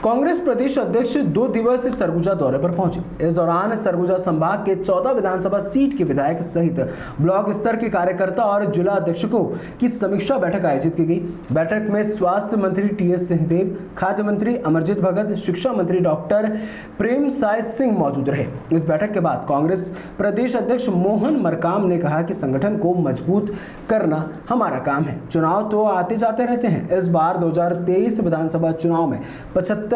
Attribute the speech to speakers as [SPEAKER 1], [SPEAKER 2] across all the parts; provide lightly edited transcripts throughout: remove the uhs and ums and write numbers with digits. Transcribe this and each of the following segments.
[SPEAKER 1] कांग्रेस प्रदेश अध्यक्ष 2 दिवसीय सरगुजा दौरे पर पहुंचे। इस दौरान सरगुजा संभाग के 14 विधानसभा सीट के विधायक सहित ब्लॉक स्तर के कार्यकर्ता और जिला अध्यक्षों की समीक्षा बैठक आयोजित की गई। बैठक में स्वास्थ्य मंत्री टीएस सिंहदेव, खाद्य मंत्री अमरजीत भगत, शिक्षा मंत्री डॉक्टर प्रेम साय सिंह मौजूद रहे। इस बैठक के बाद कांग्रेस प्रदेश अध्यक्ष मोहन मरकाम ने कहा कि संगठन को मजबूत करना हमारा काम है। चुनाव तो आते जाते रहते हैं। इस बार 2023 विधानसभा चुनाव में 75+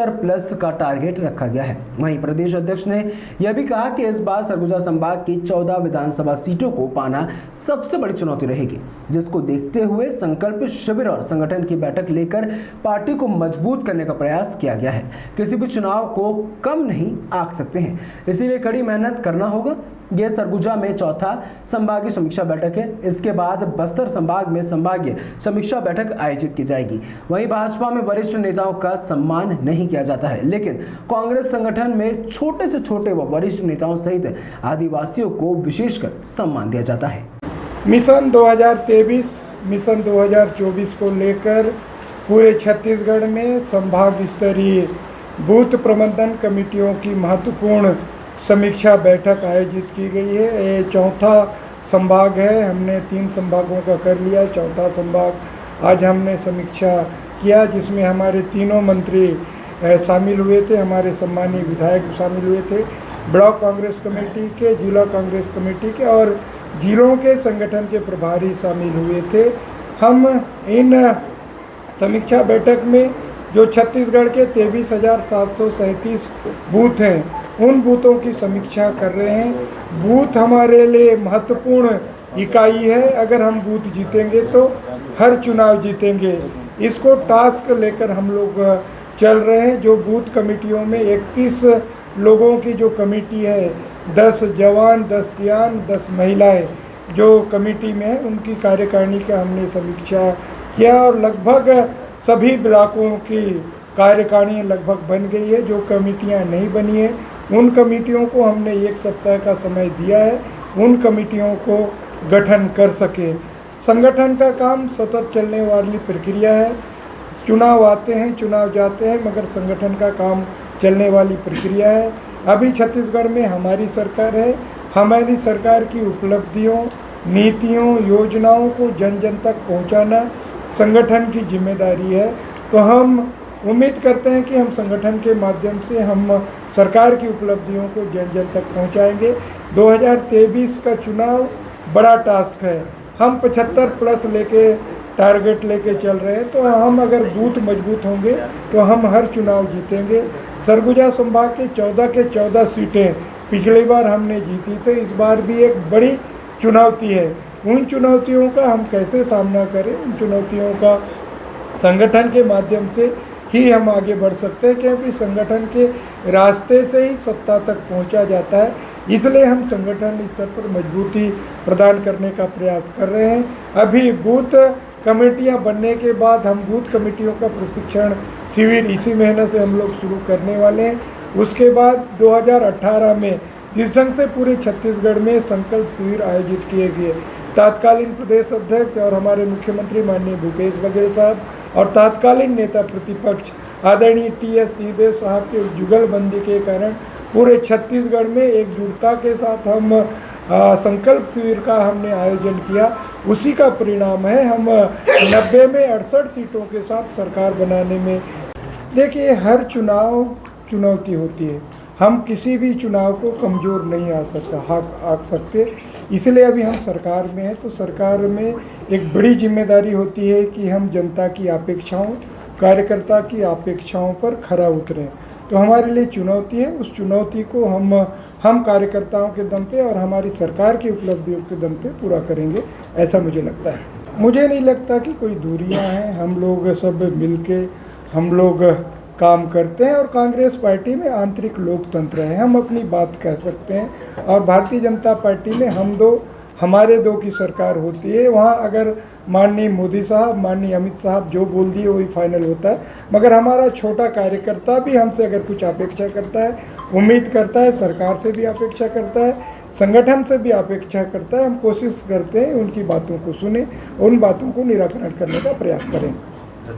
[SPEAKER 1] का टारगेट रखा गया है। वहीं प्रदेश अध्यक्ष ने यह भी कहा कि इस बार सरगुजा संभाग की 14 विधानसभा सीटों को पाना सबसे बड़ी चुनौती रहेगी, जिसको देखते हुए संकल्प शिविर और संगठन की बैठक लेकर पार्टी को मजबूत करने का प्रयास किया गया है। किसी भी चुनाव को कम नहीं आंक सकते हैं, इसीलिए कड़ी मेहनत करना होगा। यह सरगुजा में चौथा संभागीय समीक्षा बैठक है। इसके बाद बस्तर संभाग में संभागीय समीक्षा बैठक आयोजित की जाएगी। वहीं भाजपा में वरिष्ठ नेताओं का सम्मान नहीं किया जाता है, लेकिन कांग्रेस संगठन में छोटे से छोटे व वरिष्ठ नेताओं सहित आदिवासियों को विशेषकर सम्मान दिया जाता है।
[SPEAKER 2] मिशन 2023 मिशन 2024 को लेकर पूरे छत्तीसगढ़ में संभाग स्तरीय बूथ प्रबंधन कमेटियों की महत्वपूर्ण समीक्षा बैठक आयोजित की गई है। ये चौथा संभाग है। हमने 3 संभागों का कर लिया। चौथा संभाग आज हमने समीक्षा किया, जिसमें हमारे तीनों मंत्री शामिल हुए थे, हमारे सम्मानीय विधायक शामिल हुए थे, ब्लॉक कांग्रेस कमेटी के, जिला कांग्रेस कमेटी के और जिलों के संगठन के प्रभारी शामिल हुए थे। हम इन समीक्षा बैठक में जो छत्तीसगढ़ के 23,737 बूथ हैं, उन बूथों की समीक्षा कर रहे हैं। बूथ हमारे लिए महत्वपूर्ण इकाई है। अगर हम बूथ जीतेंगे तो हर चुनाव जीतेंगे। इसको टास्क लेकर हम लोग चल रहे हैं। जो बूथ कमेटियों में 31 लोगों की जो कमेटी है, 10 जवान, 10 सियान, 10 महिलाएं जो कमेटी में है, उनकी कार्यकारिणी का हमने समीक्षा किया और लगभग सभी ब्लॉकों की कार्यकारिणी लगभग बन गई है। जो कमेटियां नहीं बनी है, उन कमेटियों को हमने 1 सप्ताह का समय दिया है, उन कमेटियों को गठन कर सके। संगठन का काम सतत चलने वाली प्रक्रिया है। चुनाव आते हैं, चुनाव जाते हैं, मगर संगठन का काम चलने वाली प्रक्रिया है। अभी छत्तीसगढ़ में हमारी सरकार है। हमारी सरकार की उपलब्धियों, नीतियों, योजनाओं को जन जन तक पहुंचाना संगठन की जिम्मेदारी है। तो हम उम्मीद करते हैं कि हम संगठन के माध्यम से हम सरकार की उपलब्धियों को जन जन तक पहुंचाएंगे। 2023 का चुनाव बड़ा टास्क है। हम 75+ लेके टारगेट लेके चल रहे हैं। तो हम अगर बूथ मजबूत होंगे तो हम हर चुनाव जीतेंगे। सरगुजा संभाग के 14 सीटें पिछली बार हमने जीती, तो इस बार भी एक बड़ी चुनौती है। उन चुनौतियों का हम कैसे सामना करें, उन चुनौतियों का संगठन के माध्यम से ही हम आगे बढ़ सकते हैं, क्योंकि संगठन के रास्ते से ही सत्ता तक पहुंचा जाता है। इसलिए हम संगठन स्तर पर मजबूती प्रदान करने का प्रयास कर रहे हैं। अभी बूथ कमेटियां बनने के बाद हम बूथ कमेटियों का प्रशिक्षण शिविर इसी महीने से हम लोग शुरू करने वाले हैं। उसके बाद 2018 में जिस ढंग से पूरे छत्तीसगढ़ में संकल्प शिविर आयोजित किए गए, तत्कालीन प्रदेश अध्यक्ष और हमारे मुख्यमंत्री माननीय भूपेश बघेल साहब और तत्कालीन नेता प्रतिपक्ष आदरणीय टीएस सिंहदेव साहब के जुगलबंदी के कारण पूरे छत्तीसगढ़ में एकजुटता के साथ हम संकल्प शिविर का हमने आयोजन किया। उसी का परिणाम है हम 90 में 68 सीटों के साथ सरकार बनाने में। देखिए, हर चुनाव चुनौती होती है। हम किसी भी चुनाव को कमज़ोर नहीं आंक सकते। इसलिए अभी हम सरकार में हैं, तो सरकार में एक बड़ी जिम्मेदारी होती है कि हम जनता की अपेक्षाओं, कार्यकर्ता की अपेक्षाओं पर खरा उतरें। तो हमारे लिए चुनौती है। उस चुनौती को हम कार्यकर्ताओं के दम पे और हमारी सरकार की उपलब्धियों के दम पे पूरा करेंगे, ऐसा मुझे लगता है। मुझे नहीं लगता कि कोई दूरियां हैं। हम लोग सब मिलके हम लोग काम करते हैं और कांग्रेस पार्टी में आंतरिक लोकतंत्र है। हम अपनी बात कह सकते हैं और भारतीय जनता पार्टी में हमारे दो की सरकार होती है। वहाँ अगर माननीय मोदी साहब, माननीय अमित साहब जो बोल दिए वही फाइनल होता है। मगर हमारा छोटा कार्यकर्ता भी हमसे अगर कुछ अपेक्षा करता है, उम्मीद करता है, सरकार से भी अपेक्षा करता है, संगठन से भी अपेक्षा करता है, हम कोशिश करते हैं उनकी बातों को सुने, उन बातों को निराकरण करने का प्रयास करें।